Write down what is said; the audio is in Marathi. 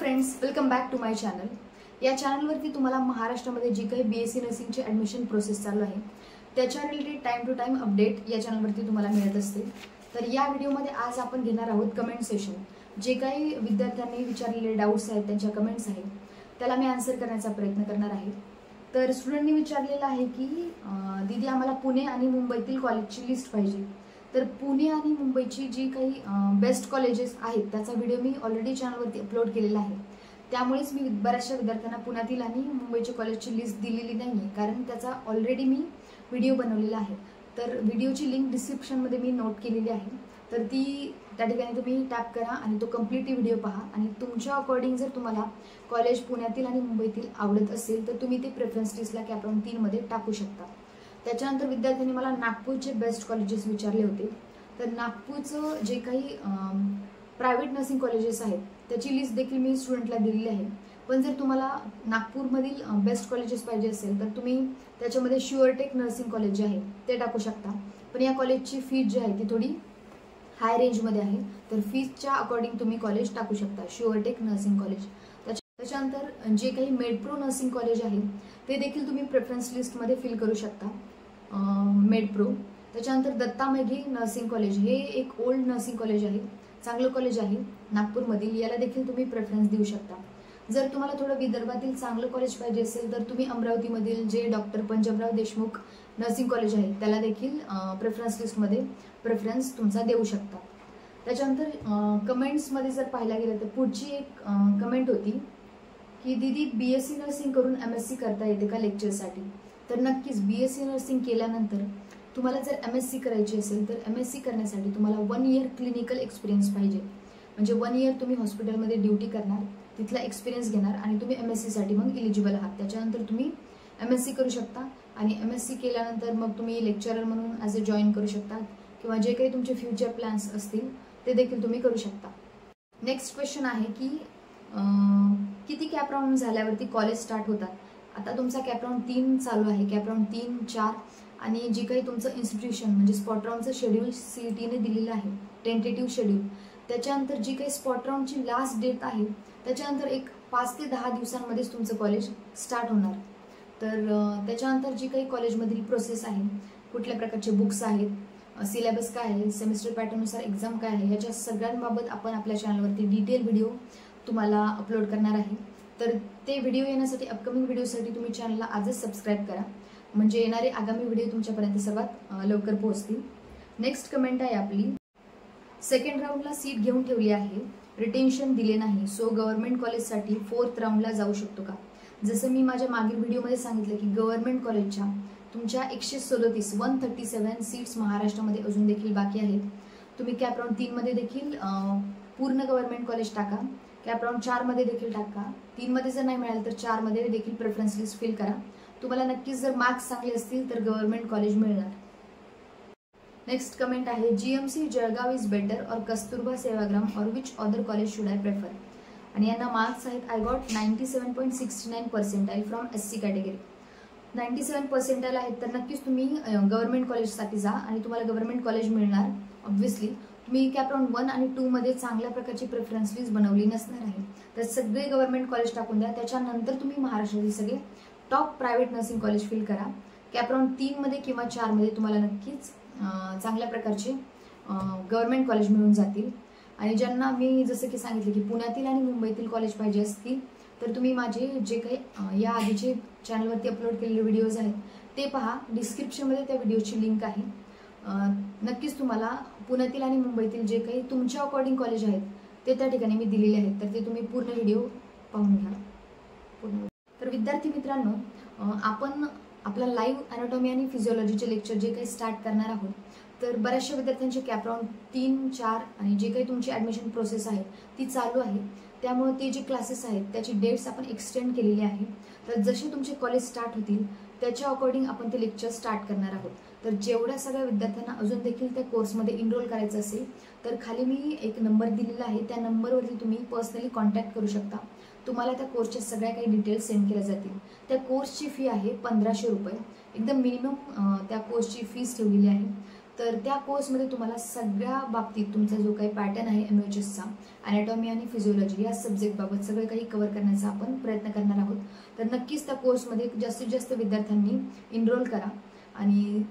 Friends, welcome back to my channel. या चॅनलवरती तुम्हाला महाराष्ट्रामध्ये जी काही बीएससी नर्सिंगची ॲडमिशन प्रोसेस चालू आहे त्याच्या related time to time update या चॅनलवरती तुम्हाला मिळत असते। तर या व्हिडिओमध्ये आज आपण घेणार आहोत कमेंट सेशन। जे काही विद्यार्थ्यांनी विचारलेले डाऊट्स आहेत, त्यांच्या कमेंट्स आहेत, त्याला मी आन्सर करण्याचा प्रयत्न करणार आहे। तर स्टुडंटनी विचारलेलं आहे की दीदी आम्हाला पुणे आणि मुंबईतील कॉलेजची लिस्ट पाहिजे। तर पुणे आणि मुंबईची जी काही बेस्ट कॉलेजेस आहेत त्याचा व्हिडिओ मी ऑलरेडी चॅनलवरती अपलोड केलेला आहे। त्यामुळेच मी बऱ्याचशा विद्यार्थ्यांना पुण्यातील आणि मुंबईच्या कॉलेजची लिस्ट दिलेली नाही, कारण त्याचा ऑलरेडी मी व्हिडिओ बनवलेला आहे। तर व्हिडिओची लिंक डिस्क्रिप्शनमध्ये मी नोट केलेली आहे, तर त्या ठिकाणी तुम्ही टॅप करा आणि तो कम्प्लीट व्हिडिओ पहा। आणि तुमच्या अकॉर्डिंग जर तुम्हाला कॉलेज पुण्यातील आणि मुंबईतील आवडत असेल तर तुम्ही ते प्रेफरन्स लिस्टला कॅपराउंड 3 मध्ये टाकू शकता। त्याच्यानंतर विद्यार्थ्यांनी मला नागपूरचे बेस्ट कॉलेजेस विचारले होते। तर नागपूरचं जे काही प्रायव्हेट नर्सिंग कॉलेजेस आहेत त्याची लिस्ट देखील मी स्टुडंटला दिलेली आहे। पण जर तुम्हाला नागपूरमधील बेस्ट कॉलेजेस पाहिजे असेल तर तुम्ही त्याच्यामध्ये शुअरटेक नर्सिंग कॉलेज जे आहे ते टाकू शकता। पण या कॉलेजची फीज जी आहे ती थोडी हाय रेंजमध्ये आहे, तर फीजच्या अकॉर्डिंग तुम्ही कॉलेज टाकू शकता, शुअरटेक नर्सिंग कॉलेज। त्याच्यानंतर जे काही मेडप्रो नर्सिंग कॉलेज आहे ते देखील तुम्ही प्रेफरन्स लिस्टमध्ये फिल करू शकता, मेडप्रो। त्याच्यानंतर दत्ता मेघे नर्सिंग कॉलेज, हे एक ओल्ड नर्सिंग कॉलेज आहे, चांगलं कॉलेज आहे नागपूरमधील, याला देखील तुम्ही प्रेफरन्स देऊ शकता। जर तुम्हाला थोडं विदर्भातील चांगलं कॉलेज पाहिजे असेल तर तुम्ही अमरावतीमधील जे doctor Panjabrao Deshmukh nursing college आहे त्याला देखील प्रेफरन्स लिस्टमध्ये प्रेफरन्स तुमचा देऊ शकता। त्याच्यानंतर कमेंट्समध्ये जर पाहायला गेलं तर पुढची एक कमेंट होती की दीदी बीएससी नर्सिंग करून एमएससी करता येते का लेक्चरसाठी। तर नक्कीच बीएससी नर्सिंग केल्यानंतर तुम्हाला जर एमएससी करायची असेल तर एमएससी करण्यासाठी तुम्हाला 1 इयर क्लिनिकल एक्सपिरियन्स पाहिजे। म्हणजे 1 इयर तुम्ही हॉस्पिटलमध्ये ड्युटी करणार, तिथला एक्सपिरियन्स घेणार आणि तुम्ही एमएससीसाठी मग इलिजिबल आहात। त्याच्यानंतर तुम्ही एमएससी करू शकता आणि एमएससी केल्यानंतर मग तुम्ही लेक्चरर म्हणून ॲज अ जॉईन करू शकता किंवा जे काही तुमचे फ्युचर प्लॅन्स असतील ते देखील तुम्ही करू शकता। नेक्स्ट क्वेश्चन आहे की किती कॅपराउंड झाल्यावरती कॉलेज स्टार्ट होतात। आता तुमचा कॅपराउंड 3 चालू आहे, कॅपराउंड 3, 4 आणि जे काही तुमचं इन्स्टिट्यूशन म्हणजे स्पॉट राऊंडचं शेड्यूल सीईटीने दिलेलं आहे, टेंटेटिव्ह शेड्यूल, त्याच्यानंतर जी काही स्पॉट राऊंडची लास्ट डेट आहे त्याच्यानंतर एक 5 ते 10 दिवसांमध्येच तुमचं कॉलेज स्टार्ट होणार। तर त्याच्यानंतर जी काही कॉलेजमधील प्रोसेस आहे, कुठल्या प्रकारचे बुक्स आहेत, सिलेबस काय आहे, सेमिस्टर पॅटर्ननुसार एक्झाम काय आहे, याच्या सगळ्यांबाबत आपण आपल्या चॅनलवरती डिटेल व्हिडिओ तुम्हाला अपलोड करणार आहे। तर ते व्हिडिओ येण्यासाठी, अपकमिंग व्हिडिओसाठी तुम्ही चॅनलला आजच सबस्क्राईब करा, म्हणजे येणारे आगामी व्हिडिओ तुमच्यापर्यंत सर्वात लवकर पोहोचतील। नेक्स्ट कमेंट आहे आपली, सेकंड राऊंडला सीट घेऊन ठेवली आहे, रिटेन्शन दिले नाही, सो गव्हर्नमेंट कॉलेजसाठी 4th राऊंडला जाऊ शकतो का। जसं मी माझ्या मागील व्हिडिओमध्ये सांगितलं की गव्हर्नमेंट कॉलेजच्या तुमच्या 137 सीट्स महाराष्ट्रामध्ये अजून देखील बाकी आहेत। तुम्ही कॅपराउंड 3 मध्ये देखील पूर्ण गव्हर्नमेंट कॉलेज टाका, कॅपराउंड 4 मध्ये देखील टाका, 3 मध्ये जर नाही मिळालं तर 4 मध्ये देखील प्रेफरन्स लिस्ट फिल करा। तुम्हाला नक्कीच जर मार्क्स चांगले असतील तर गव्हर्नमेंट कॉलेज मिळणार। नेक्स्ट कमेंट आहे, जीएमसी जळगाव इज बेटर और कस्तुरबा सेवाग्राम और which other college should I prefer. आणि यांना मार्क्स आहेत, I got 97.69 percentile from SC category. 97 percentile आहेत तर नक्कीच तुम्ही गव्हर्नमेंट कॉलेजसाठी जा आणि तुम्हाला गव्हर्नमेंट कॉलेज मिळणार। ऑब्व्हियसली तुम्ही कॅपराउंड 1 आणि 2 मध्ये चांगल्या प्रकारची प्रेफरन्स लिस्ट बनवली नसणार आहे, तर सगळे गव्हर्नमेंट कॉलेज टाकून द्या। त्याच्यानंतर तुम्ही महाराष्ट्रातील सगळे top private nursing college fill करा। कॅपराउंड 3 मध्ये किंवा 4 मध्ये तुम्हाला नक्कीच चांगल्या प्रकारचे गव्हर्नमेंट कॉलेज मिळून जातील। आणि ज्यांना मी जसं की सांगितलं की पुण्यातील आणि मुंबईतील कॉलेज पाहिजे असतील तर तुम्ही माझे जे काही या आधीचे चॅनलवरती अपलोड केलेले व्हिडिओज आहेत ते पहा, डिस्क्रिप्शनमध्ये त्या व्हिडिओची लिंक आहे। नक्कीच तुम्हाला पुण्यातील आणि मुंबईतील जे काही तुमच्या अकॉर्डिंग कॉलेज आहेत ते त्या ठिकाणी मी दिलेले आहेत, तर ते तुम्ही पूर्ण व्हिडिओ पाहून घ्या। तर विद्यार्थी मित्रांनो, आपण आपला लाईव्ह ॲनाटॉमी आणि फिजिओलॉजीचे लेक्चर जे काही स्टार्ट करणार आहोत, तर बऱ्याचशा विद्यार्थ्यांचे कॅपराउंड 3, 4 आणि जे काही तुमची ॲडमिशन प्रोसेस आहे ती चालू आहे, त्यामुळे ते जे क्लासेस आहेत त्याची डेट्स आपण एक्सटेंड केलेली आहे। तर जसे तुमचे कॉलेज स्टार्ट होतील त्याच्या अकॉर्डिंग आपण ते लेक्चर स्टार्ट करणार आहोत। तर जेवढ्या सगळ्या विद्यार्थ्यांना अजून देखील त्या कोर्समध्ये इनरोल करायचं असेल तर खाली मी एक नंबर दिलेला आहे, त्या नंबरवरती तुम्ही पर्सनली कॉन्टॅक्ट करू शकता। तुम्हाला त्या कोर्सच्या सगळ्या काही डिटेल्स सेंड केल्या जातील। त्या कोर्सची फी आहे 1500 रुपये, एकदम मिनिमम त्या कोर्सची फीस ठेवलेली आहे। तर त्या कोर्समध्ये तुम्हाला सगळ्या बाबतीत तुमचा जो काही पॅटर्न आहे MHSचा, अॅनाटॉमी आणि फिजिओलॉजी या सब्जेक्टबाबत सगळं काही कव्हर करण्याचा आपण प्रयत्न करणार आहोत. तर नक्कीच त्या कोर्समध्ये जास्तीत जास्त विद्यार्थ्यांनी एनरोल करा आणि